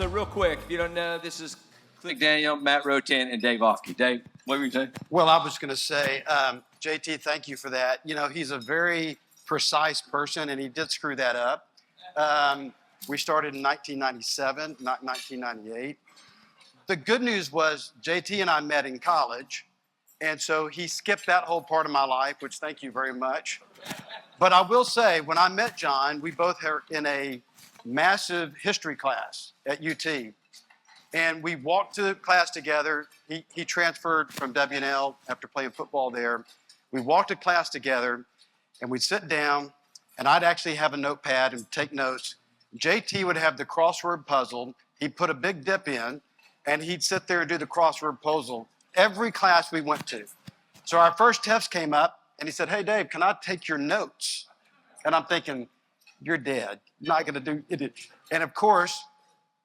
So real quick, if you don't know, this is Cliff McDaniel, Matt Rotan, and Dave Oelfke. Dave, what were you saying? Well, I was going to say, JT, thank you for that. You know, he's a very precise person, and he did screw that up. We started in 1997, not 1998. The good news was JT and I met in college, and so he skipped that whole part of my life, which thank you very much. But I will say, when I met John, we both were in a massive history class at UT. And we walked to class together. He transferred from W&L after playing football there. We walked to class together, and we'd sit down, and I'd actually have a notepad and take notes. JT would have the crossword puzzle. He'd put a big dip in, and he'd sit there and do the crossword puzzle every class we went to. So our first test came up, and he said, "Hey, Dave, can I take your notes?" And I'm thinking, you're dead. You're not going to do it. And, of course,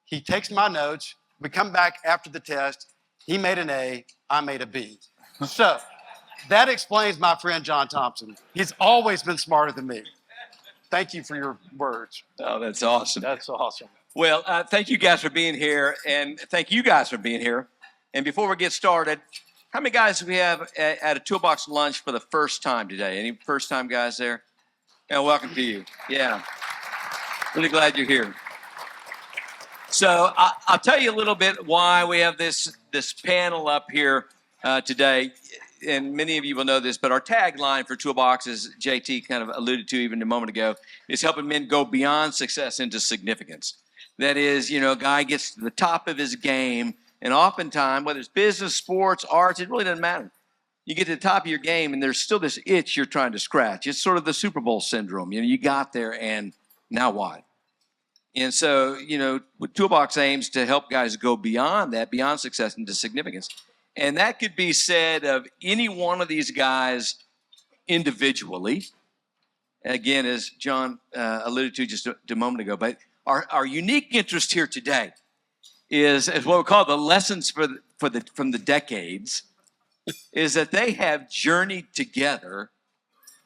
he takes my notes. We come back after the test. He made an A. I made a B. So that explains my friend John Thompson. He's always been smarter than me. Thank you for your words. Oh, that's awesome. That's awesome. Well, thank you guys for being here, and thank you guys for being here. And before we get started, how many guys do we have at a Toolbox lunch for the first time today? Any first-time guys there? Yeah, welcome to you. Yeah. Really glad you're here. So I'll tell you a little bit why we have this panel up here today. And many of you will know this, but our tagline for Toolbox, as JT kind of alluded to even a moment ago, is helping men go beyond success into significance. That is, you know, a guy gets to the top of his game, and oftentimes, whether it's business, sports, arts, it really doesn't matter. You get to the top of your game, and there's still this itch you're trying to scratch. It's sort of the Super Bowl syndrome. You know, you got there, and now what? And so, you know, Toolbox aims to help guys go beyond that, beyond success into significance. And that could be said of any one of these guys individually. Again, as John alluded to just a moment ago, but our unique interest here today is what we call the lessons from the decades, is that they have journeyed together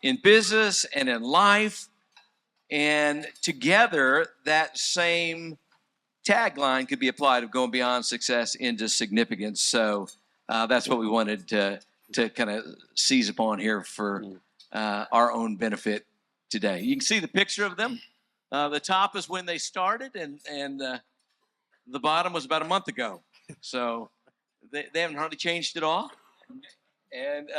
in business and in life. And together, that same tagline could be applied of going beyond success into significance. So that's what we wanted to kind of seize upon here for our own benefit today. You can see the picture of them. The top is when they started, and the bottom was about a month ago. So they haven't hardly changed at all. And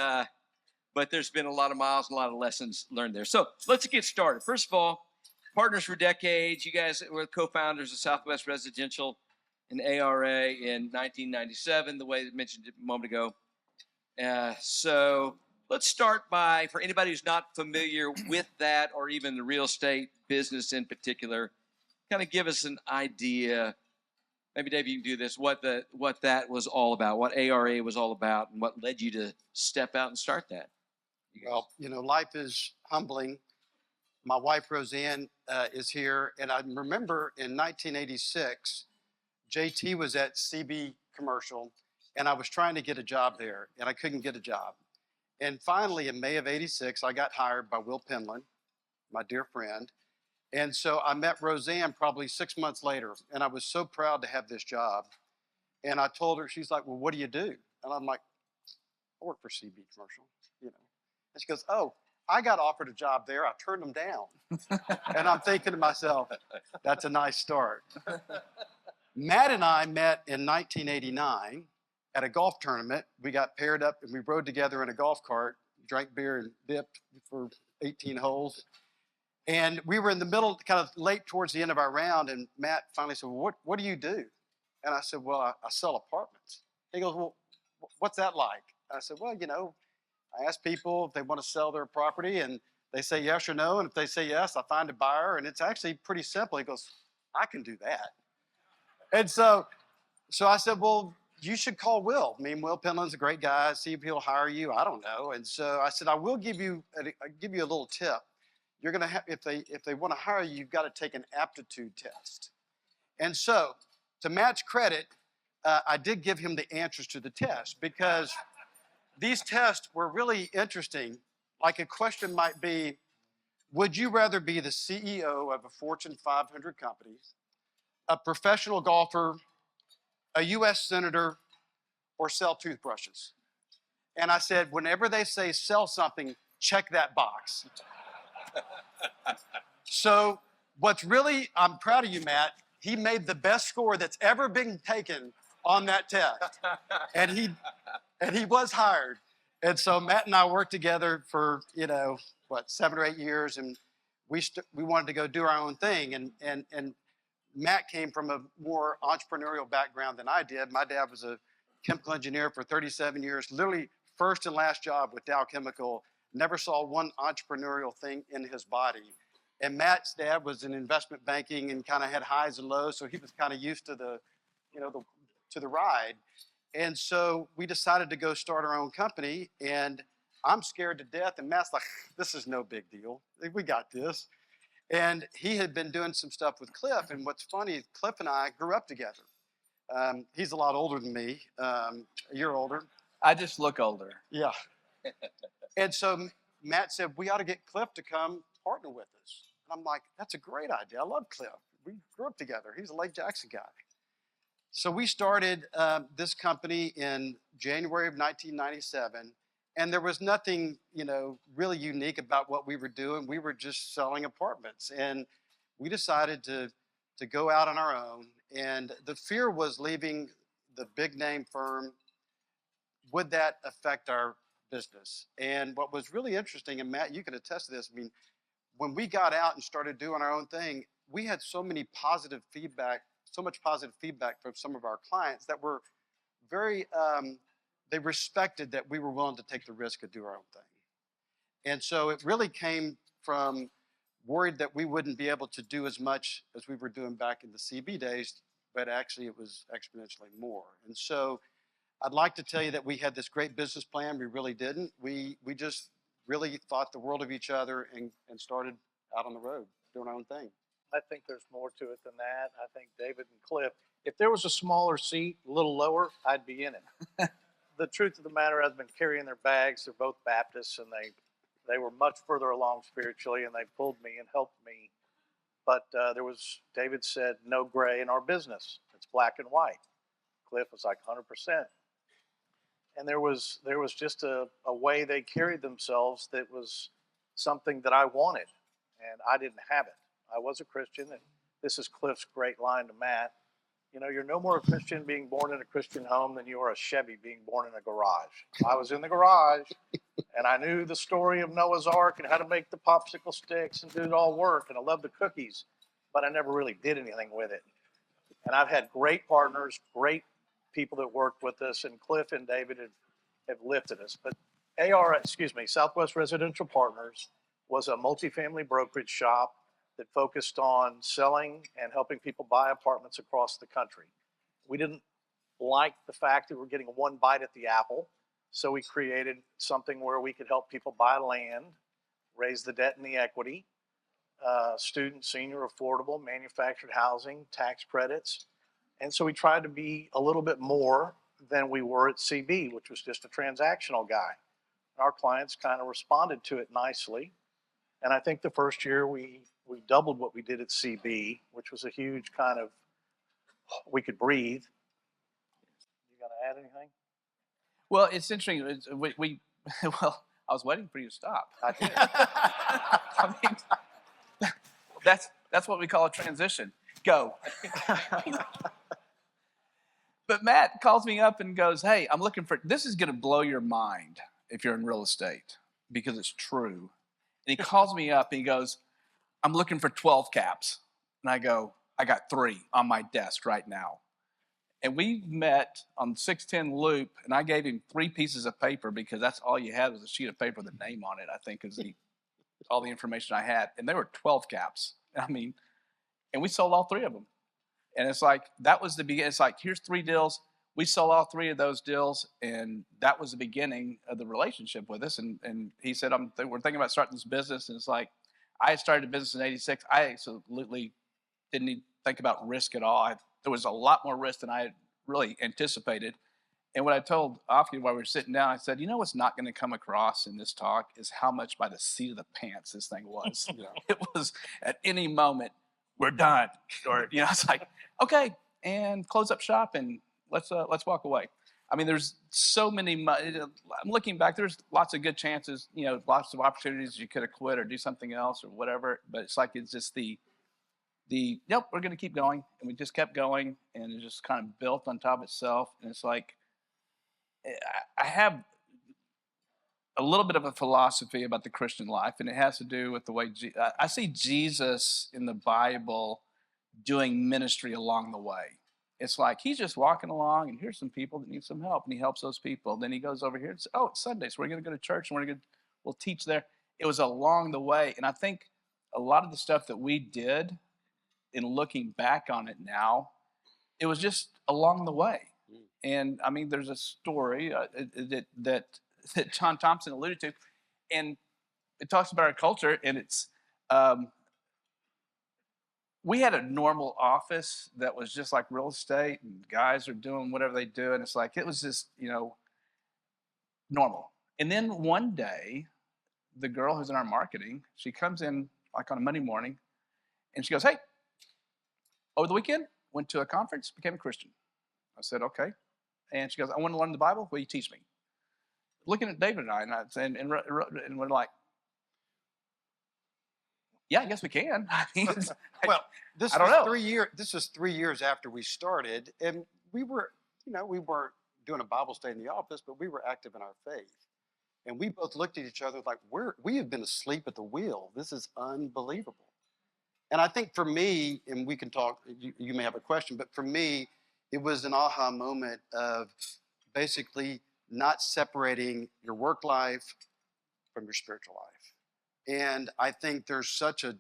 but there's been a lot of miles and a lot of lessons learned there. So let's get started. First of all, partners for decades. You guys were co-founders of Southwest Residential and ARA in 1997, the way I mentioned it a moment ago. So let's start by, for anybody who's not familiar with that or even the real estate business in particular, kind of give us an idea. Maybe, Dave, you can do this, what that was all about, what ARA was all about, and what led you to step out and start that. Well, you know, life is humbling. My wife, Roseanne, is here. And I remember in 1986, JT was at CB Commercial, and I was trying to get a job there, and I couldn't get a job. And finally, in May of 86, I got hired by Will Penland, my dear friend. And so I met Roseanne probably 6 months later, and I was so proud to have this job. And I told her, she's like, "Well, what do you do?" And I'm like, "I work for CB Commercial, you know." And she goes, "Oh, I got offered a job there. I turned them down." And I'm thinking to myself, that's a nice start. Matt and I met in 1989 at a golf tournament. We got paired up, and we rode together in a golf cart, drank beer and dipped for 18 holes. And we were in the middle, kind of late towards the end of our round, and Matt finally said, "Well, what do you do?" And I said, "Well, I sell apartments." He goes, "Well, what's that like?" I said, "Well, you know, I ask people if they want to sell their property, and they say yes or no. And if they say yes, I find a buyer, and it's actually pretty simple." He goes, "I can do that." And so I said, "Well, you should call Will. I mean, Will Penland's a great guy. See if he'll hire you. I don't know." And so I said, "I will give you a little tip. You're going to have, if they want to hire you, you've got to take an aptitude test." And so, to Matt's credit, I did give him the answers to the test, because these tests were really interesting. Like, a question might be, would you rather be the CEO of a Fortune 500 company, a professional golfer, a U.S. senator, or sell toothbrushes? And I said, whenever they say sell something, check that box. So what's really, I'm proud of you, Matt. He made the best score that's ever been taken on that test. And he was hired. And so Matt and I worked together for, 7 or 8 years, and we wanted to go do our own thing. And Matt came from a more entrepreneurial background than I did. My dad was a chemical engineer for 37 years, literally first and last job with Dow Chemical. Never saw one entrepreneurial thing in his body. And Matt's dad was in investment banking and kind of had highs and lows, so he was kind of used to the ride. And so we decided to go start our own company, and I'm scared to death. And Matt's like, this is no big deal. We got this. And he had been doing some stuff with Cliff. And what's funny, Cliff and I grew up together. He's a lot older than me. A year older. I just look older. Yeah. And so Matt said, we ought to get Cliff to come partner with us. And I'm like, that's a great idea. I love Cliff. We grew up together. He's a Lake Jackson guy. So we started this company in January of 1997. And there was nothing, really unique about what we were doing. We were just selling apartments. And we decided to go out on our own. And the fear was leaving the big name firm. Would that affect our business? And what was really interesting, and Matt, you can attest to this, when we got out and started doing our own thing, we had so much positive feedback from some of our clients that were very, they respected that we were willing to take the risk and do our own thing. And so it really came from worried that we wouldn't be able to do as much as we were doing back in the CB days, but actually it was exponentially more. And so I'd like to tell you that we had this great business plan. We really didn't. We just really thought the world of each other and started out on the road doing our own thing. I think there's more to it than that. I think David and Cliff, if there was a smaller seat, a little lower, I'd be in it. The truth of the matter, I've been carrying their bags. They're both Baptists, and they were much further along spiritually, and they pulled me and helped me. But David said, no gray in our business. It's black and white. Cliff was like 100%. And there was just a way they carried themselves that was something that I wanted, and I didn't have it. I was a Christian, and this is Cliff's great line to Matt. You're no more a Christian being born in a Christian home than you are a Chevy being born in a garage. I was in the garage, and I knew the story of Noah's Ark and how to make the popsicle sticks and do it all work, and I loved the cookies, but I never really did anything with it. And I've had great partners, great people that worked with us, and Cliff and David have lifted us. But Southwest Residential Partners was a multifamily brokerage shop that focused on selling and helping people buy apartments across the country. We didn't like the fact that we were getting one bite at the apple, so we created something where we could help people buy land, raise the debt and the equity, student, senior, affordable, manufactured housing, tax credits. And so we tried to be a little bit more than we were at CB, which was just a transactional guy. Our clients kind of responded to it nicely. And I think the first year we doubled what we did at CB, which was a huge kind of, we could breathe. You got to add anything? Well, it's interesting. Well, I was waiting for you to stop. I did. I mean, that's what we call a transition. Go. But Matt calls me up and goes, hey, I'm looking for, this is going to blow your mind if you're in real estate, because it's true. And he calls me up and he goes, I'm looking for 12 caps. And I go, I got 3 on my desk right now. And we met on 610 Loop, and I gave him 3 pieces of paper because that's all you had was a sheet of paper with a name on it, I think, is all the information I had. And there were 12 caps. And we sold all 3 of them. And it's like, that was the beginning. It's like, here's 3 deals. We sold all 3 of those deals, and that was the beginning of the relationship with us. And he said, we're thinking about starting this business. And it's like, I started a business in '86. I absolutely didn't even think about risk at all. There was a lot more risk than I had really anticipated. And what I told Oelfke while we were sitting down, I said, what's not going to come across in this talk is how much by the seat of the pants this thing was. It was at any moment, we're done. Or, it's like, okay, and close up shop and let's walk away. I mean, there's so many, I'm looking back, there's lots of good chances, lots of opportunities you could have quit or do something else or whatever. But it's like, it's just nope, we're going to keep going. And we just kept going, and it just kind of built on top of itself. And it's like, I have a little bit of a philosophy about the Christian life, and it has to do with the way I see Jesus in the Bible doing ministry along the way. It's like he's just walking along, and here's some people that need some help, and he helps those people. Then he goes over here and says, "Oh, it's Sunday, so we're going to go to church, and we'll teach there." It was along the way, and I think a lot of the stuff that we did, in looking back on it now, it was just along the way. And I mean, there's a story that John Thompson alluded to, and it talks about our culture, and it's we had a normal office that was just like real estate, and guys are doing whatever they do, and it's like it was just normal. And then one day, the girl who's in our marketing, she comes in like on a Monday morning, and she goes, "Hey, over the weekend, went to a conference, became a Christian." I said, "Okay." And she goes, "I want to learn the Bible. Will you teach me?" Looking at David and I, and we're like, "Yeah, I guess we can." I mean, Well, this I don't was know. 3 years. This was 3 years after we started, and we were, we weren't doing a Bible study in the office, but we were active in our faith. And we both looked at each other like we have been asleep at the wheel. This is unbelievable. And I think for me, and we can talk. You may have a question, but for me, it was an aha moment of basically not separating your work life from your spiritual life. And I think there's such a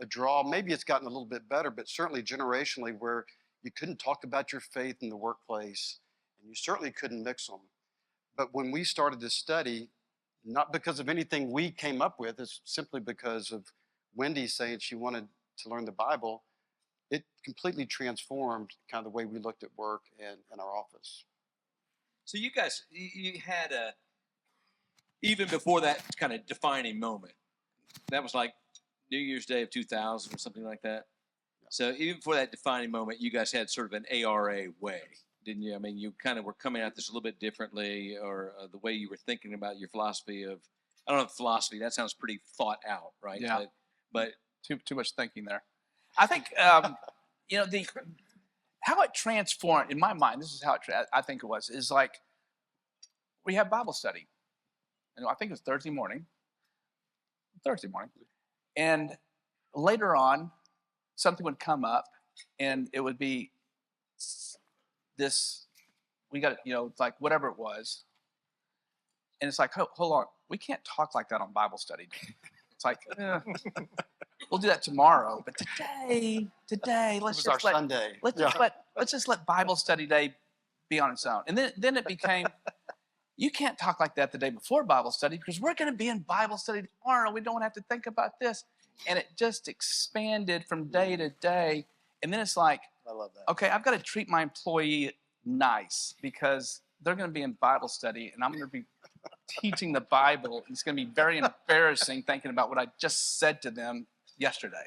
draw. Maybe it's gotten a little bit better, but certainly generationally, where you couldn't talk about your faith in the workplace, and you certainly couldn't mix them. But when we started this study, not because of anything we came up with, it's simply because of Wendy saying she wanted to learn the Bible, it completely transformed kind of the way we looked at work and in our office. So you guys, you had even before that kind of defining moment, that was like New Year's Day of 2000 or something like that. Yeah. So even before that defining moment, you guys had sort of an ARA way, didn't you? I mean, you kind of were coming at this a little bit differently, or the way you were thinking about your philosophy of, I don't know, philosophy, that sounds pretty thought out, right? Yeah. But Too much thinking there. I think how it transformed in my mind. This is how I think it was. Is like we have Bible study, and I think it was Thursday morning, and later on, something would come up, and it would be this. We got it's like whatever it was, and it's like hold on, we can't talk like that on Bible study. It's like. We'll do that tomorrow, but today, let's just let Sunday. let's just let Bible study day be on its own. And then it became, you can't talk like that the day before Bible study because we're going to be in Bible study tomorrow. We don't have to think about this, and it just expanded from day to day. And then it's like, I love that. Okay, I've got to treat my employee nice because they're going to be in Bible study, and I'm going to be teaching the Bible. And it's going to be very embarrassing thinking about what I just said to them yesterday.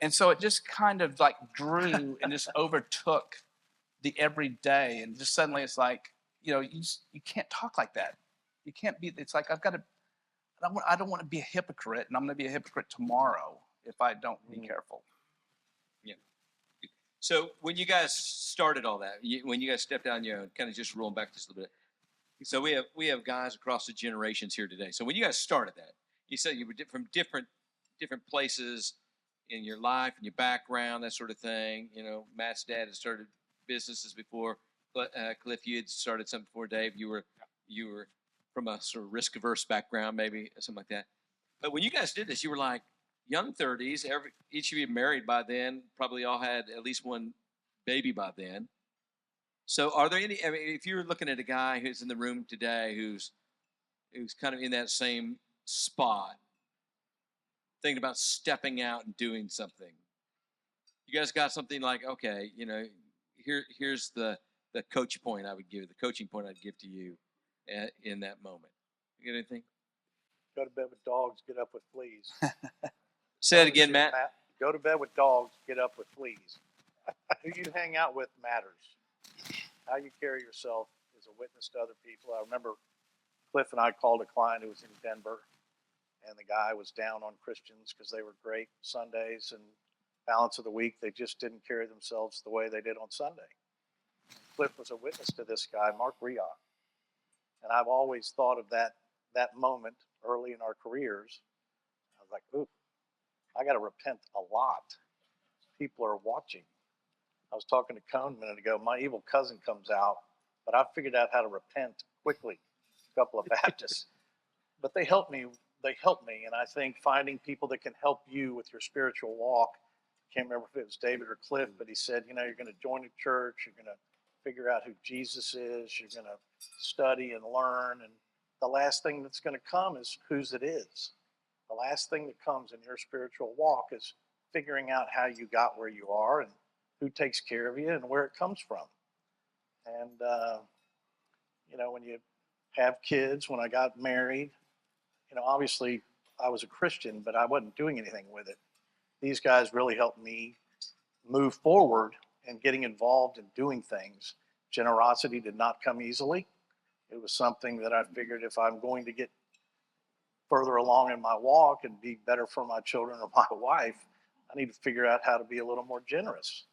And so it just kind of like grew and just overtook the everyday. And just suddenly it's like, you can't talk like that. You can't be, it's like, I don't want to be a hypocrite, and I'm going to be a hypocrite tomorrow if I don't be careful. Yeah. So when you guys started all that, when you guys stepped out on your own, kind of just rolling back just a little bit. So we have guys across the generations here today. So when you guys started that, you said you were from different places in your life and your background, that sort of thing. Matt's dad had started businesses before. Cliff, you had started something before Dave. You were from a sort of risk-averse background, maybe something like that. But when you guys did this, you were like young 30s. Each of you married by then. Probably all had at least one baby by then. So are there any? I mean, if you're looking at a guy who's in the room today who's kind of in that same spot, thinking about stepping out and doing something, you guys got something like, okay, here's the coaching point I'd give to you in that moment. You got anything? Go to bed with dogs, get up with fleas. Say it again, Matt. Go to bed with dogs, get up with fleas. Who you hang out with matters. How you carry yourself is a witness to other people. I remember Cliff and I called a client who was in Denver, and the guy was down on Christians because they were great Sundays, and balance of the week they just didn't carry themselves the way they did on Sunday. Cliff was a witness to this guy, Mark Rioch. And I've always thought of that moment early in our careers. I was like, ooh, I got to repent a lot. People are watching. I was talking to Cone a minute ago. My evil cousin comes out, but I figured out how to repent quickly. A couple of Baptists, but they helped me. And I think finding people that can help you with your spiritual walk. Can't remember if it was David or Cliff, but he said, you're going to join a church. You're going to figure out who Jesus is. You're going to study and learn. And the last thing that's going to come is whose it is. The last thing that comes in your spiritual walk is figuring out how you got where you are and who takes care of you and where it comes from. And, when you have kids, when I got married, obviously I was a Christian, but I wasn't doing anything with it. These guys really helped me move forward and getting involved in doing things. Generosity did not come easily. It was something that I figured if I'm going to get further along in my walk and be better for my children or my wife, I need to figure out how to be a little more generous.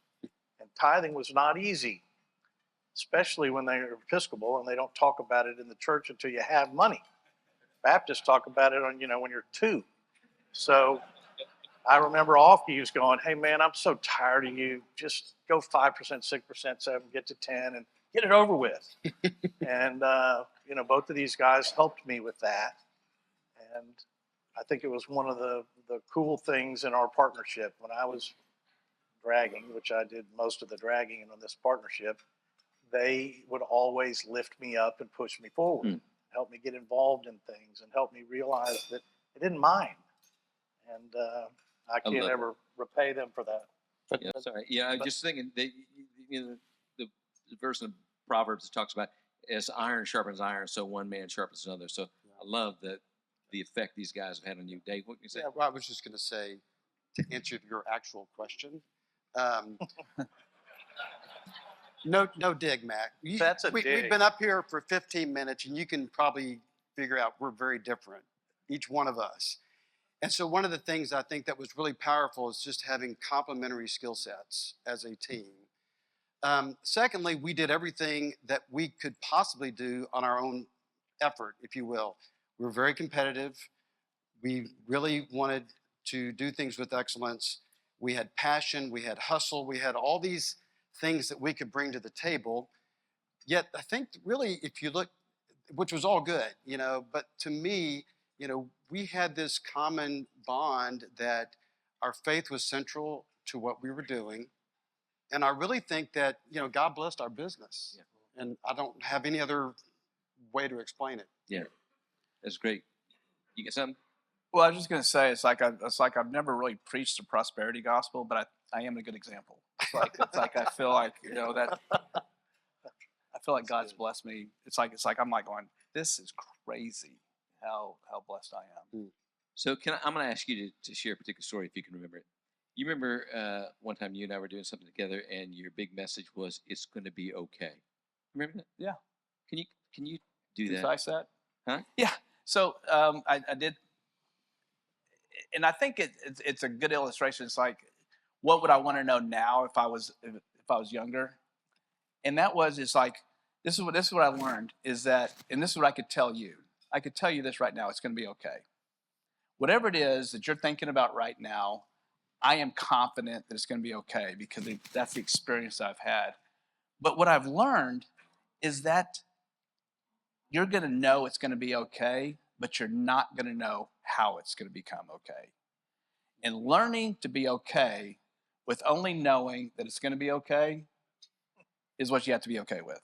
And tithing was not easy, especially when they're Episcopal and they don't talk about it in the church until you have money. Baptists talk about it on, when you're 2. So I remember Oelfke was going, hey man, I'm so tired of you. Just go 5%, 6%, 7, get to 10 and get it over with. And, both of these guys helped me with that. And I think it was one of the cool things in our partnership when I was dragging, which I did most of the dragging on this partnership. They would always lift me up and push me forward, help me get involved in things and help me realize that I didn't mind. And I can't ever repay them for that. Yeah, sorry. Yeah, I'm just thinking that the verse in Proverbs that talks about as iron sharpens iron, so one man sharpens another. So I love the effect these guys have had on you. Dave, what can you say? Yeah, well, I was just going to say, to answer your actual question, no dig, Mac. That's a dig. We've been up here for 15 minutes, and you can probably figure out we're very different, each one of us. And so one of the things I think that was really powerful is just having complementary skill sets as a team. Secondly, we did everything that we could possibly do on our own effort, if you will. We were very competitive. We really wanted to do things with excellence. We had passion, we had hustle, we had all these things that we could bring to the table. Yet I think really if you look, which was all good, but to me, we had this common bond that our faith was central to what we were doing. And I really think that, God blessed our business. Yeah. And I don't have any other way to explain it. Yeah, that's great. You get something? Well, I was just going to say, it's like I've never really preached the prosperity gospel, but I am a good example. It's like I feel like that. I feel like God's blessed me. It's like I'm like going, this is crazy how blessed I am. So I'm going to ask you to share a particular story if you can remember it. You remember one time you and I were doing something together, and your big message was, "It's going to be okay." Remember that? Yeah. Can you do that? Concise that? Huh? Yeah. So I did, and I think it's a good illustration. It's like, what would I want to know now if I was younger? And it's like, this is what I learned is that, and this is what I could tell you. I could tell you this right now. It's going to be okay. Whatever it is that you're thinking about right now, I am confident that it's going to be okay because that's the experience I've had. But what I've learned is that you're going to know it's going to be okay, but you're not going to know how it's going to become okay. And learning to be okay with only knowing that it's going to be okay is what you have to be okay with.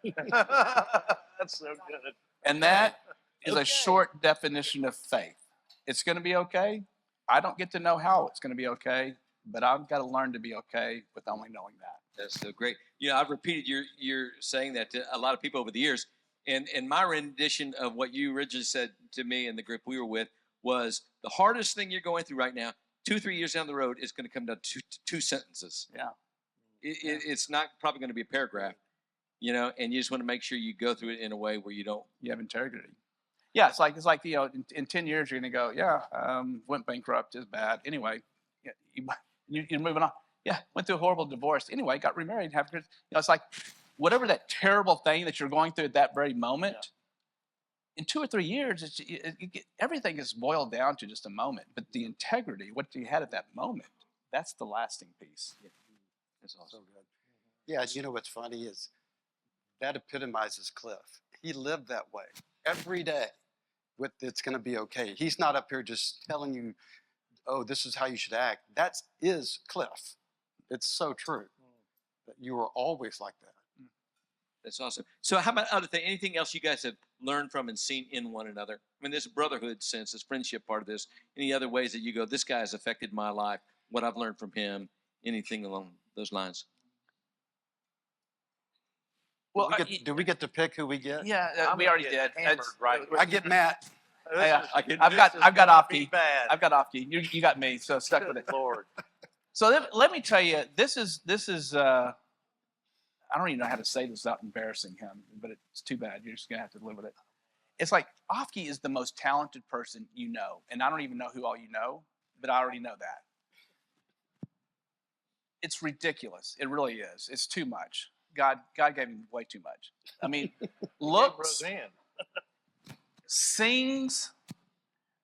That's so good. And that is a short definition of faith. It's going to be okay. I don't get to know how it's going to be okay, but I've got to learn to be okay with only knowing that. That's so great. I've repeated your saying that to a lot of people over the years. And my rendition of what you originally said to me and the group we were with was, the hardest thing you're going through right now 2 or 3 years down the road, it's going to come down to two sentences. Yeah. It's not probably going to be a paragraph, and you just want to make sure you go through it in a way where you don't. You have integrity. Yeah, it's like in 10 years you're going to go, yeah, went bankrupt, is bad. Anyway, you're moving on. Yeah, went through a horrible divorce. Anyway, got remarried. It's like whatever that terrible thing that you're going through at that very moment. Yeah. In 2 or 3 years, everything is boiled down to just a moment. But the integrity, what you had at that moment, that's the lasting piece. Yeah. That's awesome. So good. Yeah, you know what's funny is that epitomizes Cliff. He lived that way every day. With it's going to be okay. He's not up here just telling you, oh, this is how you should act. That is Cliff. It's so true that you are always like that. That's awesome. So how about other thing? Anything else you guys have learned from and seen in one another? I mean, this brotherhood sense, this friendship part of this. Any other ways that you go, this guy has affected my life, what I've learned from him, anything along those lines? Well, do we get to pick who we get? Yeah, we already did. Right. I get Matt. Yeah, I've got Oelfke. I've got Oelfke. You got me, so stuck with it. Lord. So let me tell you, this is I don't even know how to say this without embarrassing him, but it's too bad. You're just gonna have to live with it. It's like Oelfke is the most talented person you know, and I don't even know who all you know, but I already know that. It's ridiculous. It really is. It's too much. God gave him way too much. I mean, looks, sings,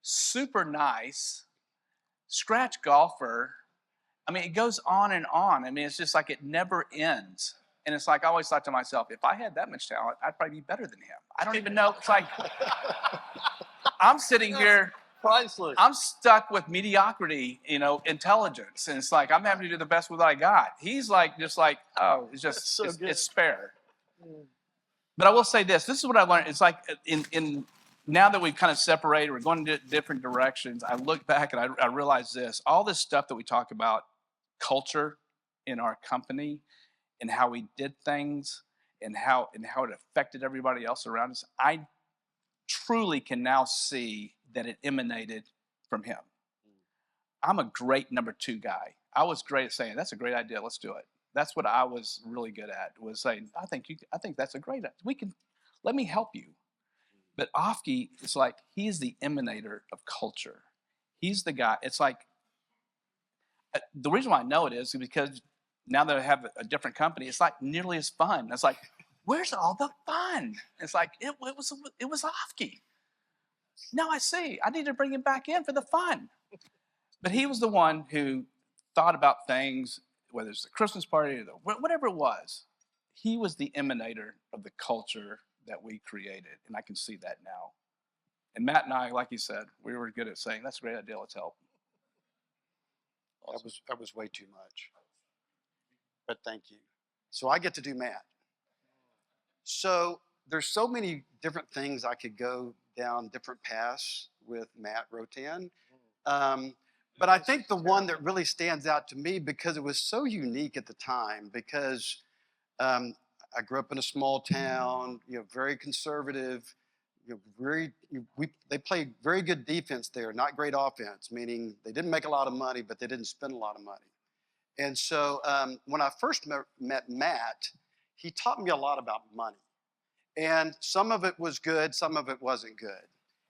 super nice, scratch golfer. I mean, it goes on and on. I mean, it's just like it never ends. And it's like I always thought to myself, if I had that much talent, I'd probably be better than him. I don't even know. It's like I'm sitting here. Priceless. I'm stuck with mediocrity, intelligence. And it's like I'm having to do the best with what I got. He's like, just like, oh, it's just, so it's spare. But I will say this. This is what I learned. It's like in now that we've kind of separated, we're going in different directions. I look back and I realize this. All this stuff that we talk about, culture in our company and how we did things and how it affected everybody else around us, I truly can now see that it emanated from him. I'm a great number 2 guy. I was great at saying, that's a great idea, let's do it. That's what I was really good at, was saying, I think that's a great idea. Let me help you. But Oelfke is like, he's the emanator of culture. He's the guy. It's like, the reason why I know it is because now that I have a different company, it's like nearly as fun. It's like, where's all the fun? It's like, it was Oelfke. Now I see. I need to bring him back in for the fun. But he was the one who thought about things, whether it's the Christmas party or whatever it was. He was the emanator of the culture that we created, and I can see that now. And Matt and I, like you said, we were good at saying, that's a great idea, let's help. Awesome. That was way too much. But thank you. So I get to do Matt. So there's so many different things I could go down, different paths with Matt Rotan. But I think the one that really stands out to me, because it was so unique at the time, because I grew up in a small town, very conservative, they played very good defense there, not great offense, meaning they didn't make a lot of money, but they didn't spend a lot of money. And so when I first met Matt, he taught me a lot about money. And some of it was good, some of it wasn't good.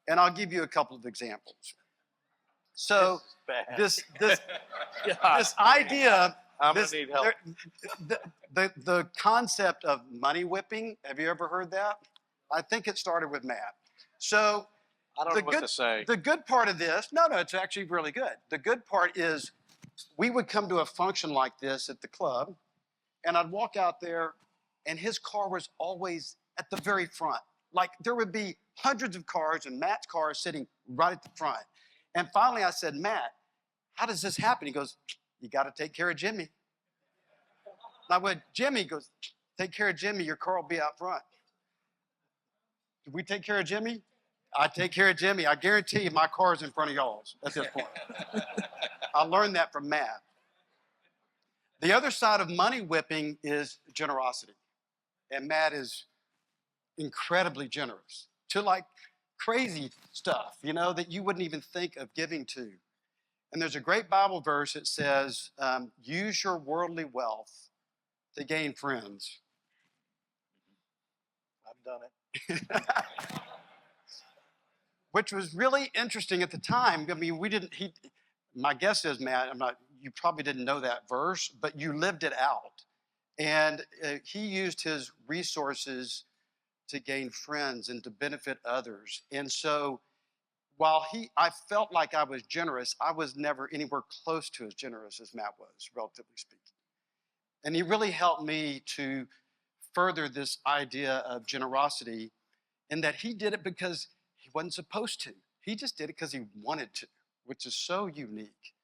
And I'll give you a couple of examples. So this idea, I'm gonna need help. the concept of money whipping, have you ever heard that? I think it started with Matt. So I don't know what to say. The good part of this, no, it's actually really good. The good part is we would come to a function like this at the club, and I'd walk out there, and his car was always at the very front. Like there would be hundreds of cars, and Matt's car is sitting right at the front. And finally I said, Matt, how does this happen? He goes, you got to take care of Jimmy. And I went, Jimmy? He goes, take care of Jimmy, your car will be out front. Did we take care of Jimmy? I take care of Jimmy. I guarantee you my car's in front of y'all's at this point. I learned that from Matt. The other side of money whipping is generosity. And Matt is incredibly generous to like crazy stuff, that you wouldn't even think of giving to. And there's a great Bible verse that says, use your worldly wealth to gain friends. I've done it. Which was really interesting at the time. I mean, my guess is, Matt, you probably didn't know that verse, but you lived it out. And he used his resources to gain friends and to benefit others. And so while I felt like I was generous, I was never anywhere close to as generous as Matt was, relatively speaking. And he really helped me to further this idea of generosity, in that he did it because he wasn't supposed to. He just did it because he wanted to, which is so unique.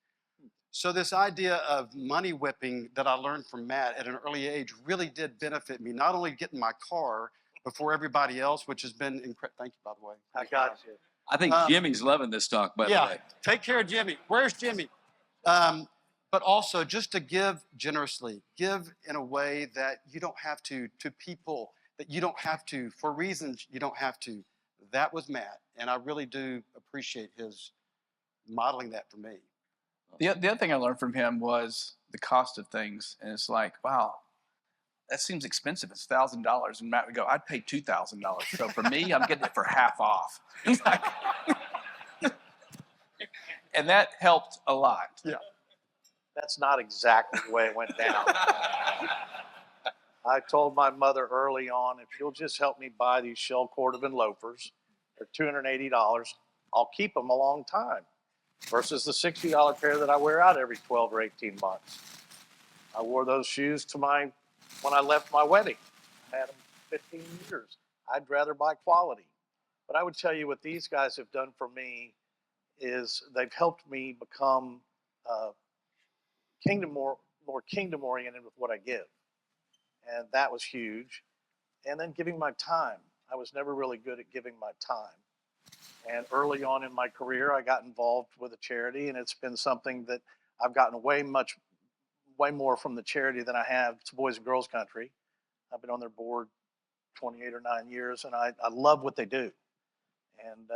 So this idea of money whipping that I learned from Matt at an early age really did benefit me, not only getting my car before everybody else, which has been incredible. Thank you, by the way. I got you. I think Jimmy's loving this talk, by the way. Take care of Jimmy. Where's Jimmy? But also just to give generously, give in a way that you don't have to people that you don't have to, for reasons you don't have to. That was Matt, and I really do appreciate his modeling that for me. The other thing I learned from him was the cost of things. And it's like, wow, that seems expensive. It's $1,000. And Matt would go, I'd pay $2,000. So for me, I'm getting it for half off. And that helped a lot. Yeah. That's not exactly the way it went down. I told my mother early on, if you'll just help me buy these shell cordovan loafers, they're $280, I'll keep them a long time, versus the $60 pair that I wear out every 12 or 18 months. I wore those shoes when I left my wedding. I had them 15 years. I'd rather buy quality. But I would tell you what these guys have done for me is they've helped me become more kingdom oriented with what I give. And that was huge. And then giving my time. I was never really good at giving my time. And early on in my career, I got involved with a charity, and it's been something that I've gotten way more from the charity than I have to Boys and Girls Country. I've been on their board 28 or 9 years, and I love what they do. And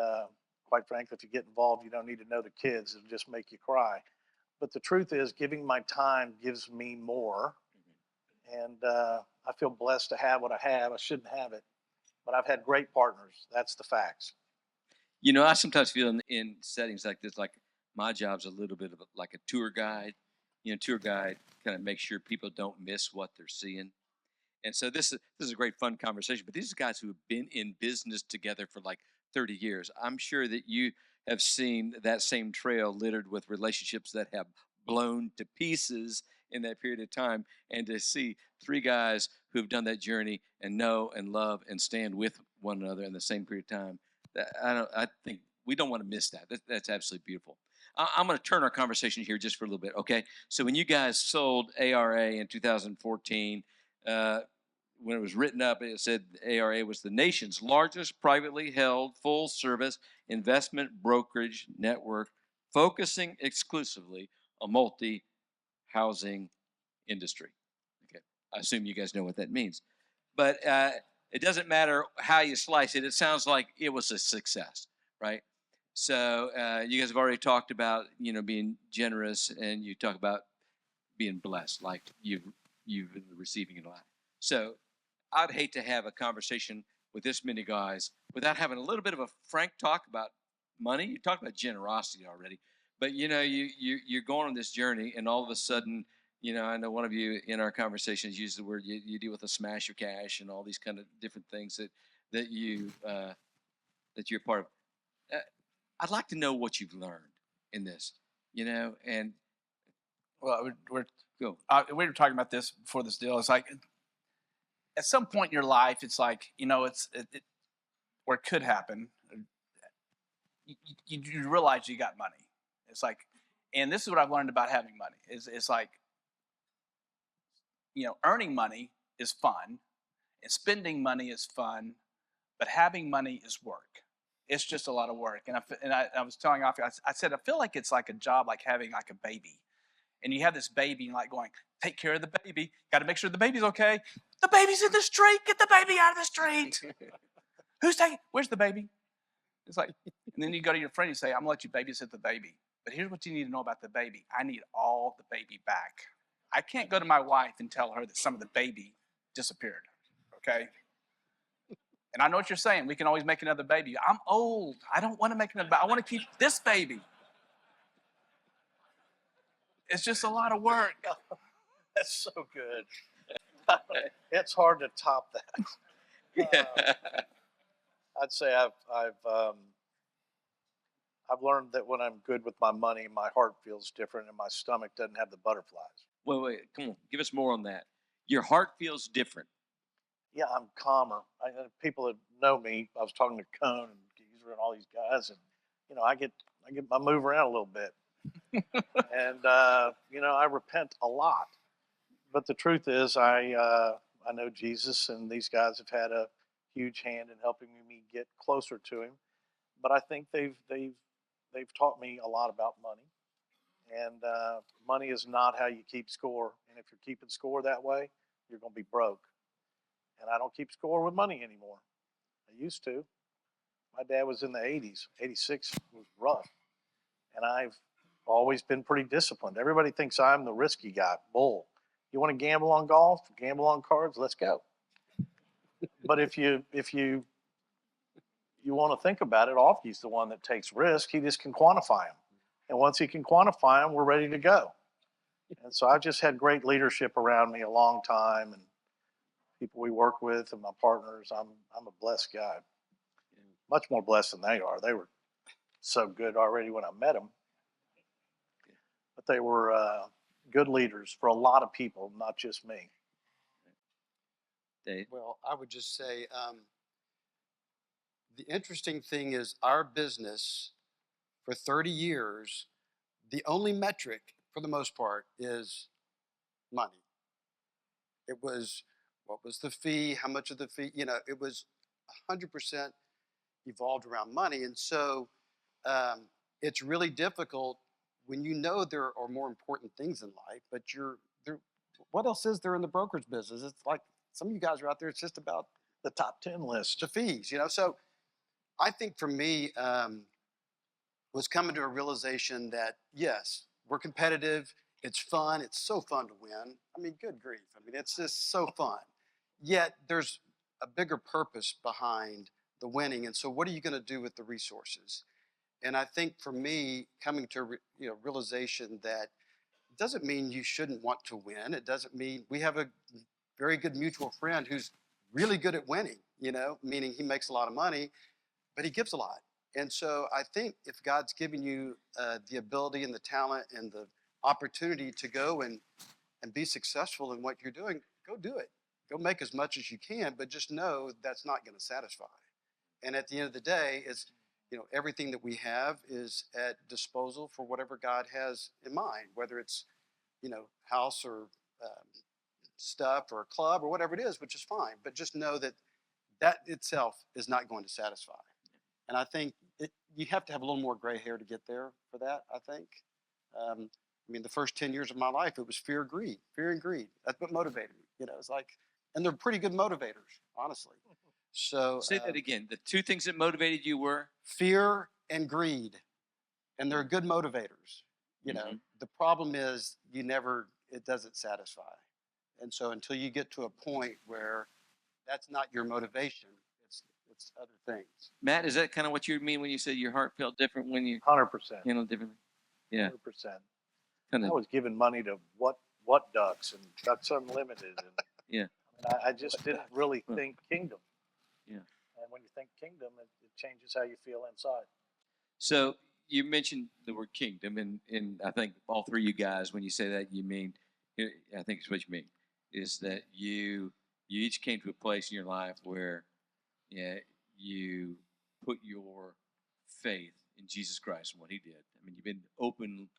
quite frankly, if you get involved, you don't need to know the kids. It'll just make you cry. But the truth is, giving my time gives me more. And I feel blessed to have what I have. I shouldn't have it, but I've had great partners. That's the facts. You know, I sometimes feel in settings like this, like my job's a little bit of like a tour guide. You know, tour guide kind of makes sure people don't miss what they're seeing. And so this is a great fun conversation. But these are guys who have been in business together for like 30 years. I'm sure that you have seen that same trail littered with relationships that have blown to pieces in that period of time. And to see three guys who've done that journey and know and love and stand with one another in the same period of time, I think we don't want to miss that. That's absolutely beautiful. I'm going to turn our conversation here just for a little bit, okay? So when you guys sold ARA in 2014, when it was written up, it said ARA was the nation's largest privately held full-service investment brokerage network focusing exclusively on multi-housing industry. Okay, I assume you guys know what that means. But it doesn't matter how you slice it. It sounds like it was a success, right? So you guys have already talked about, you know, being generous, and you talk about being blessed, like you've been receiving a lot. So I'd hate to have a conversation with this many guys without having a little bit of a frank talk about money. You talked about generosity already, but you know, you're going on this journey, and all of a sudden, you know, I know one of you in our conversations used the word you deal with a smash of cash and all these kind of different things that you're part of. I'd like to know what you've learned in this, you know, and Well, we were talking about this before this deal. It's like at some point in your life, it's like, you know, or it could happen. You realize you got money. It's like, and this is what I've learned about having money. It's like, you know, earning money is fun, and spending money is fun, but having money is work. It's just a lot of work. And I was telling Oelfke, I said, I feel like it's like a job, like having like a baby. And you have this baby and like going, take care of the baby. Got to make sure the baby's okay. The baby's in the street. Get the baby out of the street. Where's the baby? It's like, and then you go to your friend and say, I'm going to let you babysit the baby. But here's what you need to know about the baby. I need all the baby back. I can't go to my wife and tell her that some of the baby disappeared, okay? And I know what you're saying. We can always make another baby. I'm old. I don't want to make another baby. I want to keep this baby. It's just a lot of work. That's so good. It's hard to top that. I'd say I've learned that when I'm good with my money, my heart feels different and my stomach doesn't have the butterflies. Wait, come on, give us more on that. Your heart feels different. Yeah, I'm calmer. People that know me, I was talking to Cone and Geezer and all these guys, and I get my move around a little bit, and I repent a lot. But the truth is, I know Jesus, and these guys have had a huge hand in helping me get closer to Him. But I think they've taught me a lot about money, and money is not how you keep score. And if you're keeping score that way, you're going to be broke. And I don't keep score with money anymore. I used to. My dad was in the 80s. 86 was rough. And I've always been pretty disciplined. Everybody thinks I'm the risky guy. Bull. You want to gamble on golf, gamble on cards, let's go. But if you want to think about it, Oelfke's the one that takes risk. He just can quantify them. And once he can quantify them, we're ready to go. And so I've just had great leadership around me a long time, and people we work with and my partners. I'm a blessed guy. Much more blessed than they are. They were so good already when I met them. But they were good leaders for a lot of people, not just me. Dave? Well, I would just say the interesting thing is our business for 30 years, the only metric for the most part is money. It was what was the fee, how much of the fee, it was 100% evolved around money. And so it's really difficult when you know there are more important things in life, but what else is there in the brokerage business? It's like some of you guys are out there, it's just about The top 10 list. the fees, So I think for me, was coming to a realization that, yes, we're competitive. It's fun. It's so fun to win. I mean, good grief. I mean, it's just so fun. Yet there's a bigger purpose behind the winning. And so what are you going to do with the resources? And I think for me, coming to realization that it doesn't mean you shouldn't want to win. It doesn't mean we have a very good mutual friend who's really good at winning, meaning he makes a lot of money, but he gives a lot. And so I think if God's given you the ability and the talent and the opportunity to go and be successful in what you're doing, go do it. Go make as much as you can, but just know that's not going to satisfy. And at the end of the day, it's everything that we have is at disposal for whatever God has in mind, whether it's house or stuff or a club or whatever it is, which is fine. But just know that itself is not going to satisfy. And I think you have to have a little more gray hair to get there for that, I think. The first 10 years of my life, it was fear and greed. That's what motivated me. It's like, and they're pretty good motivators, honestly. So Say that again. The two things that motivated you were? Fear and greed. And they're good motivators. The problem is it doesn't satisfy. And so until you get to a point where that's not your motivation, it's other things. Matt, is that kind of what you mean when you said your heart felt different when you 100%. handled differently? Yeah. 100%. Kind I of. was giving money to what ducks and Ducks Unlimited. And Yeah. I just didn't really think kingdom. Yeah. And when you think kingdom, it changes how you feel inside. So you mentioned the word kingdom, and I think all three of you guys, when you say that, you mean, I think it's what you mean, is that you each came to a place in your life where you put your faith in Jesus Christ and what He did. I mean, you've been open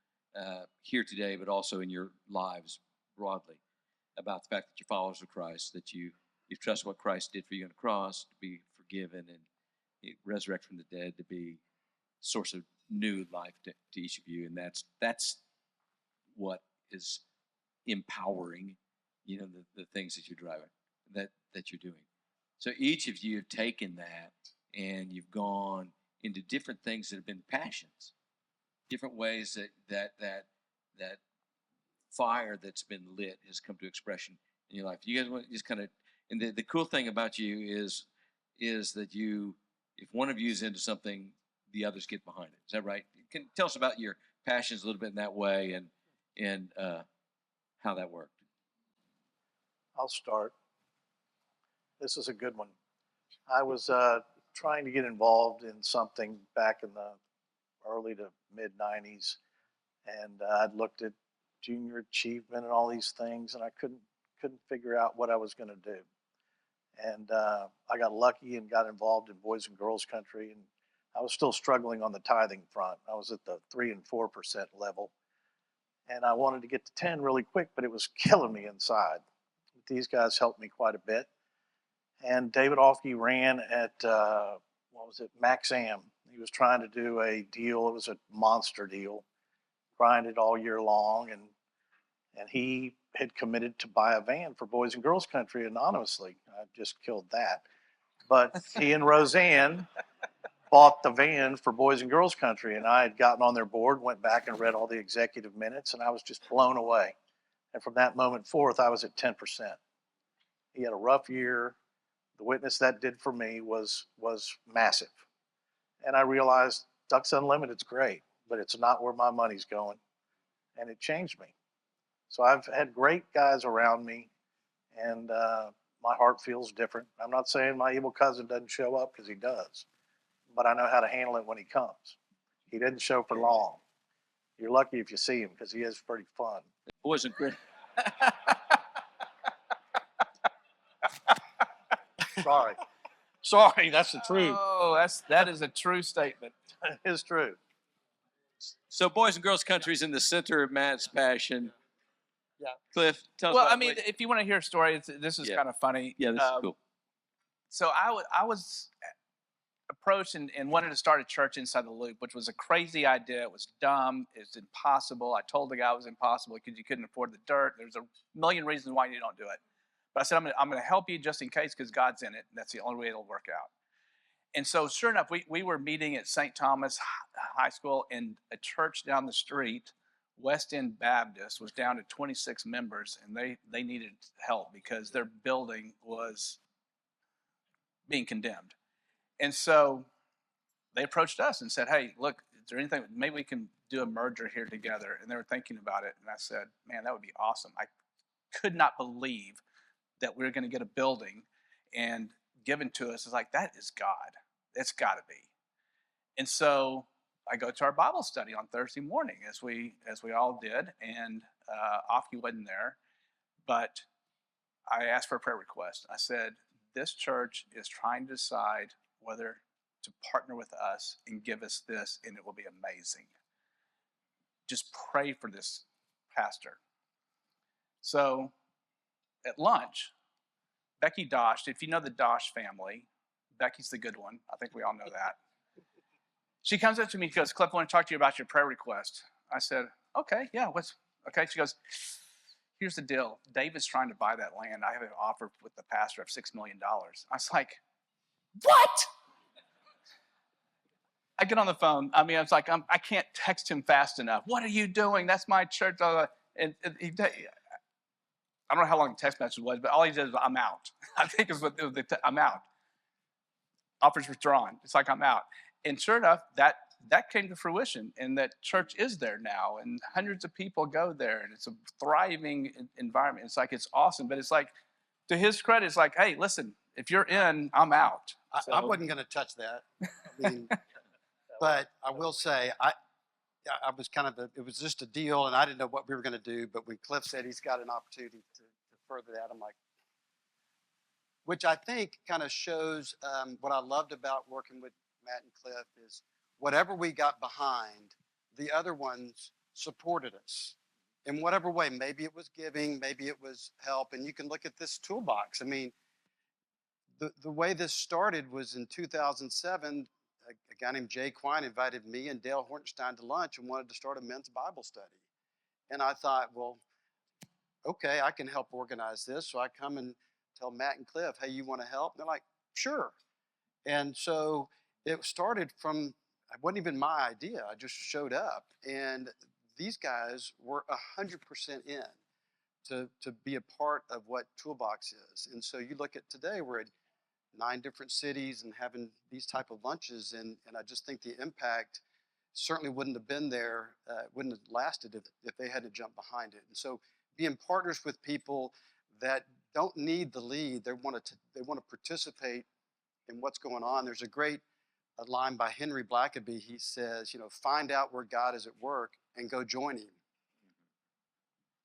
here today, but also in your lives broadly about the fact that you're followers of Christ, that you trust what Christ did for you on the cross, to be forgiven and resurrect from the dead, to be source of new life to each of you. And that's what is empowering, the things that you're driving, that you're doing. So each of you have taken that and you've gone into different things that have been passions. different ways that fire that's been lit has come to expression in your life. You guys want to just kind of, and the cool thing about you is that you, if one of you is into something, the others get behind it. Is that right? You can tell us about your passions a little bit in that way and how that worked. I'll start. This is a good one. I was trying to get involved in something back in the early to mid 90s, and I'd looked at junior achievement and all these things, and I couldn't figure out what I was going to do. And I got lucky and got involved in Boys and Girls Country, and I was still struggling on the tithing front. I was at the 3 and 4% level, and I wanted to get to 10 really quick, but it was killing me inside. These guys helped me quite a bit. And David Oelfke ran at, Max Am. He was trying to do a deal. It was a monster deal, grinded all year long. And he had committed to buy a van for Boys and Girls Country anonymously. I just killed that. But he and Roseanne bought the van for Boys and Girls Country. And I had gotten on their board, went back and read all the executive minutes, and I was just blown away. And from that moment forth, I was at 10%. He had a rough year. The witness that did for me was massive. And I realized Ducks Unlimited's great, but it's not where my money's going. And it changed me. So I've had great guys around me, and my heart feels different. I'm not saying my evil cousin doesn't show up, because he does, but I know how to handle it when he comes. He didn't show for long. You're lucky if you see him, because he is pretty fun. Boys and Girls. Sorry, that's the truth. Oh, that is a true statement. It's true. So Boys and Girls Country is in the center of Matt's passion. Yeah. Cliff, tell us Well, about I mean, if you want to hear a story, this is Yeah. kind of funny. yeah, this is cool. So I was approached and wanted to start a church inside the Loop, which was a crazy idea. It was dumb. It's impossible. I told the guy it was impossible because you couldn't afford the dirt. There's a million reasons why you don't do it. But I said, I'm going to help you just in case, because God's in it. And that's the only way it'll work out. And so sure enough, we were meeting at St. Thomas High School, and a church down the street, West End Baptist, was down to 26 members, and they needed help because their building was being condemned. And so they approached us and said, hey, look, is there anything, maybe we can do a merger here together? And they were thinking about it. And I said, man, that would be awesome. I could not believe that we were going to get a building and given to us. It's like, that is God. It's got to be. And so I go to our Bible study on Thursday morning, as we all did, and Oelfke wasn't there, but I asked for a prayer request. I said, this church is trying to decide whether to partner with us and give us this, and it will be amazing. Just pray for this pastor. So at lunch, Becky Dosh, if you know the Dosh family, Becky's the good one. I think we all know that. She comes up to me and goes, Cliff, I want to talk to you about your prayer request. I said, okay, yeah, okay. She goes, here's the deal. David's trying to buy that land. I have an offer with the pastor of $6 million. I was like, what? I get on the phone. I mean, I was like, I can't text him fast enough. What are you doing? That's my church. And I don't know how long the text message was, but all he said is, I'm out. I think is what I'm out. Offers withdrawn. It's like, I'm out. And sure enough, that came to fruition, and that church is there now, and hundreds of people go there, and it's a thriving environment. It's like, it's awesome, but it's like, to his credit, it's like, hey, listen, if you're in, I'm out. I wasn't going to touch that. I mean, but I will say, I was it was just a deal, and I didn't know what we were going to do. But when Cliff said he's got an opportunity to further that, I'm like, which I think kind of shows what I loved about working with Matt and Cliff is whatever we got behind, the other ones supported us in whatever way. Maybe it was giving, maybe it was help. And you can look at this toolbox. I mean, the way this started was in 2007. A guy named Jay Quine invited me and Dale Hortenstein to lunch and wanted to start a men's Bible study. And I thought, well, okay, I can help organize this. So I come and tell Matt and Cliff, hey, you want to help? And they're like, sure. And so it started from it wasn't even my idea. I just showed up, and these guys were 100% in to be a part of what Toolbox is. And so you look at today, we're at 9 different cities and having these type of lunches, and I just think the impact certainly wouldn't have been there, wouldn't have lasted if they hadn't jumped behind it. And so being partners with people that don't need the lead, they want to participate in what's going on. There's a great line by Henry Blackaby. He says, find out where God is at work and go join him.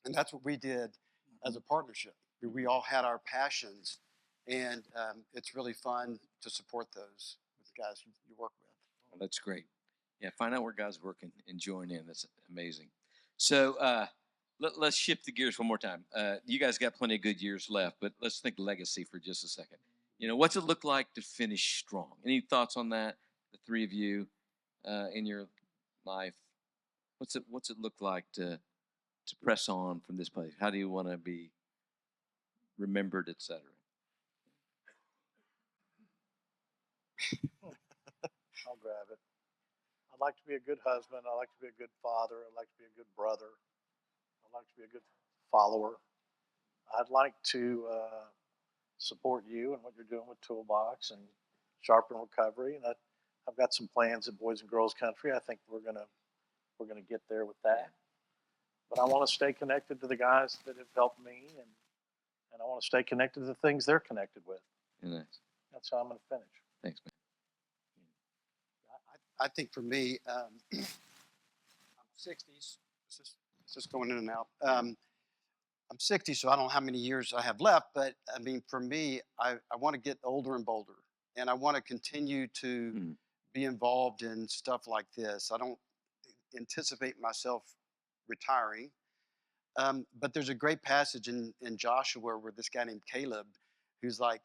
And that's what we did as a partnership. We all had our passions, and it's really fun to support those with the guys you work with. Well, that's great. Yeah, find out where God's working and join in. That's amazing. So let's shift the gears one more time. You guys got plenty of good years left, but let's think legacy for just a second. What's it look like to finish strong? Any thoughts on that, the three of you, in your life? What's it look like to press on from this place? How do you want to be remembered, etc.? I'll grab it. I'd like to be a good husband. I'd like to be a good father. I'd like to be a good brother. I'd like to be a good follower. I'd like to support you and what you're doing with Toolbox and Sharpen Recovery. And I've got some plans at Boys and Girls Country. I think we're gonna get there with that. But I want to stay connected to the guys that have helped me, and I want to stay connected to the things they're connected with. Nice. That's how I'm going to finish. Thanks, man. I think for me, I'm 60s. It's just going in and out. I'm 60, so I don't know how many years I have left. But I mean, for me, I want to get older and bolder, and I want to continue to be involved in stuff like this. I don't anticipate myself retiring. But there's a great passage in Joshua where this guy named Caleb, who's like,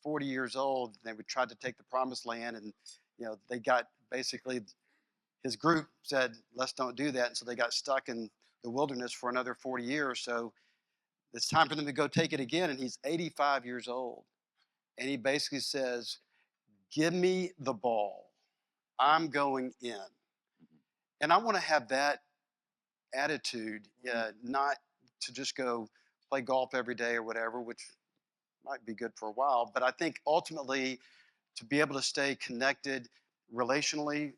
40 years old, and they would try to take the promised land, and they got basically, his group said, let's don't do that. And so they got stuck in the wilderness for another 40 years. So it's time for them to go take it again. And he's 85 years old. And he basically says, give me the ball. I'm going in. And I want to have that attitude, not to just go play golf every day or whatever, which might be good for a while. But I think ultimately to be able to stay connected relationally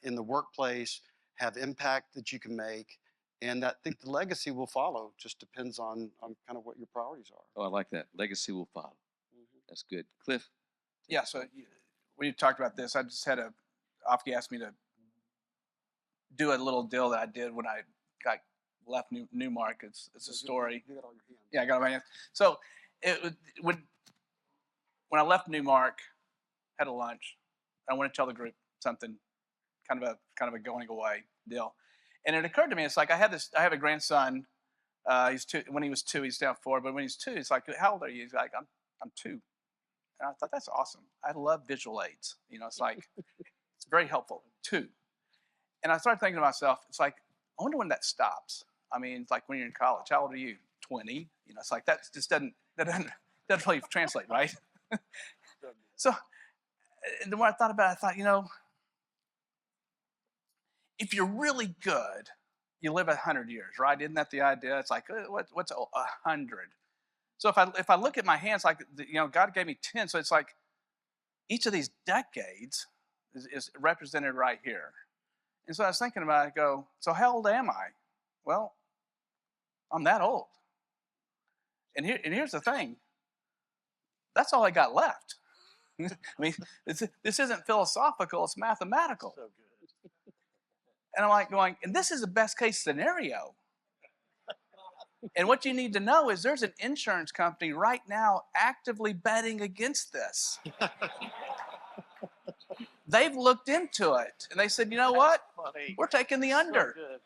in the workplace, have impact that you can make, and I think the legacy will follow. Just depends on kind of what your priorities are. Oh, I like that. Legacy will follow. That's good. Cliff? Yeah, so when you talked about this, I just had Oelfke asked me to do a little deal that I did when I left Newmark. It's a story. You got all your hands. Yeah, I got my hands. So when I left Newmark, had a lunch, I want to tell the group something, kind of a going away deal, and it occurred to me, it's like I have a grandson. He's 2. When he was 2, he's now 4. But when he's 2, he's like, how old are you? He's like, I'm 2. And I thought, that's awesome. I love visual aids. It's like it's very helpful. 2. And I started thinking to myself, it's like, I wonder when that stops. I mean, it's like when you're in college. How old are you? 20. It's like that just doesn't really translate, right? So the more I thought about it, I thought, if you're really good, you live 100 years, right? Isn't that the idea? It's like, what's 100? So if I look at my hands, like, God gave me 10, so it's like each of these decades is represented right here. And so I was thinking about it, I go, so how old am I? Well, I'm that old. And here's the thing. That's all I got left. I mean, this isn't philosophical, it's mathematical. So good. And I'm like going, and this is the best case scenario. And what you need to know is there's an insurance company right now actively betting against this. They've looked into it, and they said, you know what? Funny. We're taking the under. So good.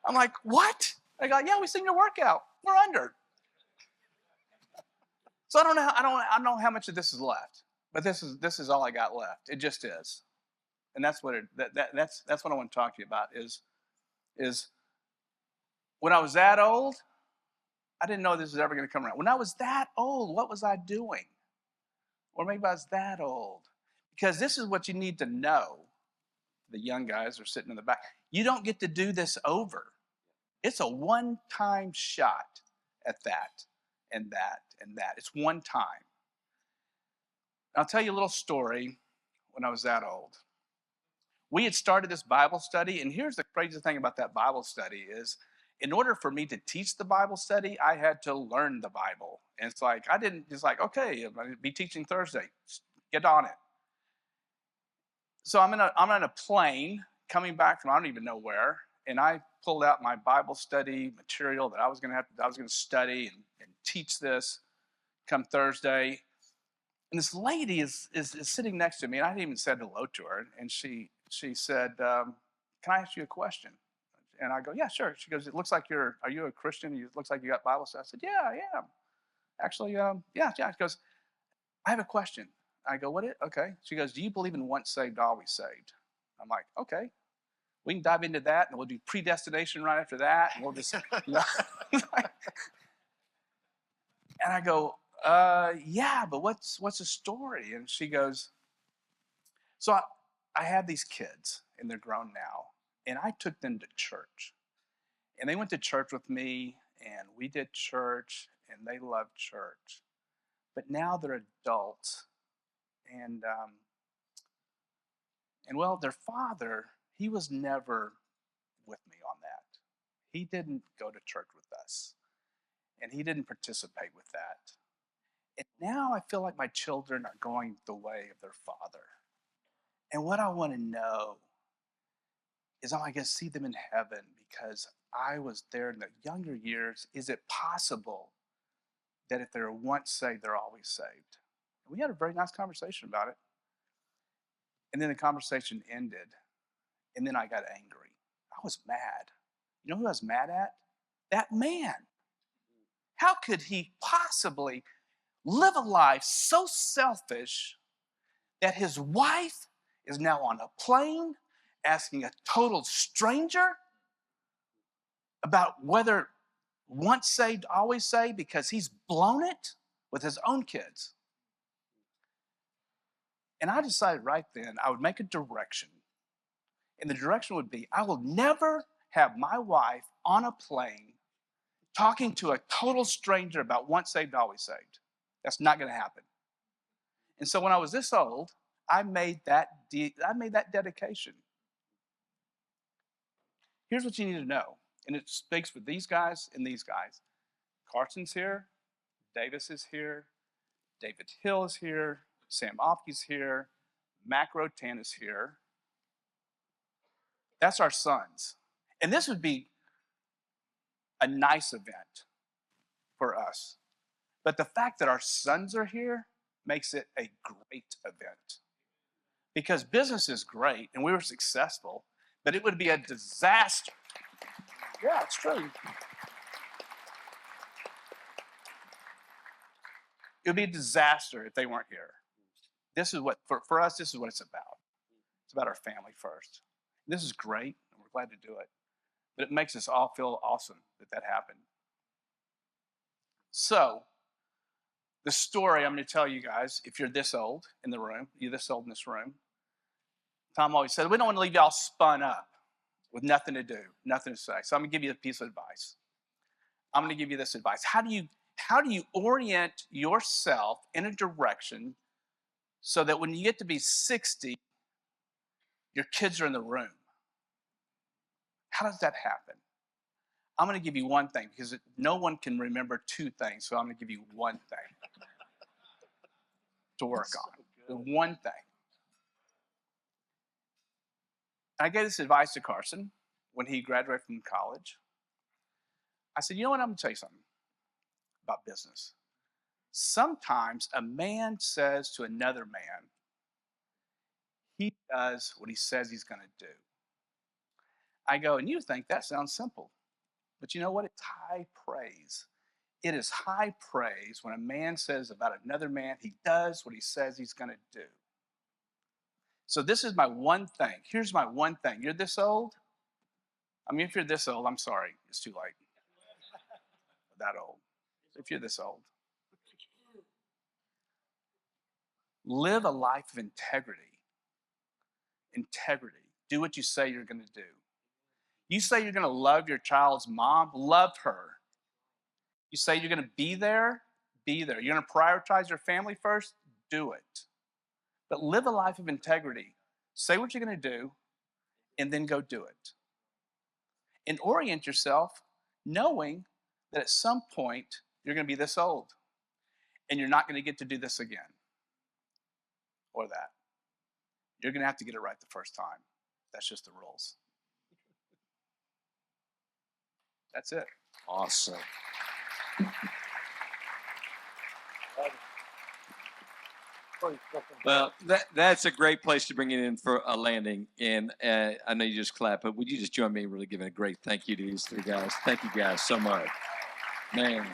I'm like, what? They go, yeah, we seen your workout. We're under. So I don't know how much of this is left, but this is all I got left. It just is, and that's what that's what I want to talk to you about is when I was that old, I didn't know this was ever going to come around. When I was that old, what was I doing? Or maybe I was that old. Because this is what you need to know. The young guys are sitting in the back. You don't get to do this over. It's a one-time shot at that and that and that. It's one time. I'll tell you a little story when I was that old. We had started this Bible study, and here's the crazy thing about that Bible study is in order for me to teach the Bible study, I had to learn the Bible. And it's like, I didn't just like, okay, I'm going to be teaching Thursday. Get on it. So I'm on a plane coming back from I don't even know where, and I pulled out my Bible study material that I was going to study and teach this come Thursday. And this lady is sitting next to me, and I hadn't even said hello to her. And she said, "Can I ask you a question?" And I go, "Yeah, sure." She goes, "It looks like are you a Christian? It looks like you got Bible study." I said, "Yeah, I am. Actually, yeah." She goes, "I have a question." I go, "What? Okay." She goes, "Do you believe in once saved, always saved?" I'm like, "Okay, we can dive into that, and we'll do predestination right after that, and we'll just." And I go, "Yeah, but what's the story?" And she goes, "So I had these kids, and they're grown now, and I took them to church, and they went to church with me, and we did church, and they loved church, but now they're adults, and well, their father, he was never with me on that. He didn't go to church with us, and he didn't participate with that. And now I feel like my children are going the way of their father. And what I want to know is, am I going to see them in heaven because I was there in the younger years? Is it possible that if they're once saved, they're always saved?" And we had a very nice conversation about it. And then the conversation ended, and then I got angry. I was mad. You know who I was mad at? That man. How could he possibly live a life so selfish that his wife is now on a plane asking a total stranger about whether once saved, always saved, because he's blown it with his own kids? And I decided right then I would make a direction. And the direction would be, I will never have my wife on a plane talking to a total stranger about once saved, always saved. That's not going to happen. And so when I was this old, I made that dedication. Here's what you need to know, and it speaks for these guys and these guys. Carson's here, Davis is here, David Hill is here, Sam Oelfke's here, Mac Rotan is here. That's our sons. And this would be a nice event for us. But the fact that our sons are here makes it a great event. Because business is great and we were successful, but it would be a disaster. Yeah, it's true. It would be a disaster if they weren't here. This is what, for us, this is what it's about. It's about our family first. This is great, and we're glad to do it. But it makes us all feel awesome that happened. So, the story I'm going to tell you guys, if you're this old in the room, you're this old in this room, Tom always said, we don't want to leave y'all spun up with nothing to do, nothing to say. So I'm going to give you a piece of advice. I'm going to give you this advice. How do you orient yourself in a direction so that when you get to be 60, your kids are in the room? How does that happen? I'm going to give you one thing because no one can remember two things. So I'm going to give you one thing to work on. The one thing. I gave this advice to Carson when he graduated from college. I said, you know what? I'm going to tell you something about business. Sometimes a man says to another man, he does what he says he's going to do. I go, and you think that sounds simple. But you know what? It's high praise. It is high praise when a man says about another man, he does what he says he's going to do. So this is my one thing. Here's my one thing. You're this old? I mean, if you're this old, I'm sorry. It's too late. That old. If you're this old. Live a life of integrity. Integrity. Do what you say you're going to do. You say you're going to love your child's mom, love her. You say you're going to be there, be there. You're going to prioritize your family first, do it. But live a life of integrity. Say what you're going to do, and then go do it. And orient yourself knowing that at some point you're going to be this old, and you're not going to get to do this again or that. You're going to have to get it right the first time. That's just the rules. That's it. Awesome. Well, that's a great place to bring it in for a landing. And I know you just clapped, but would you just join me in really giving a great thank you to these three guys? Thank you guys so much. Man.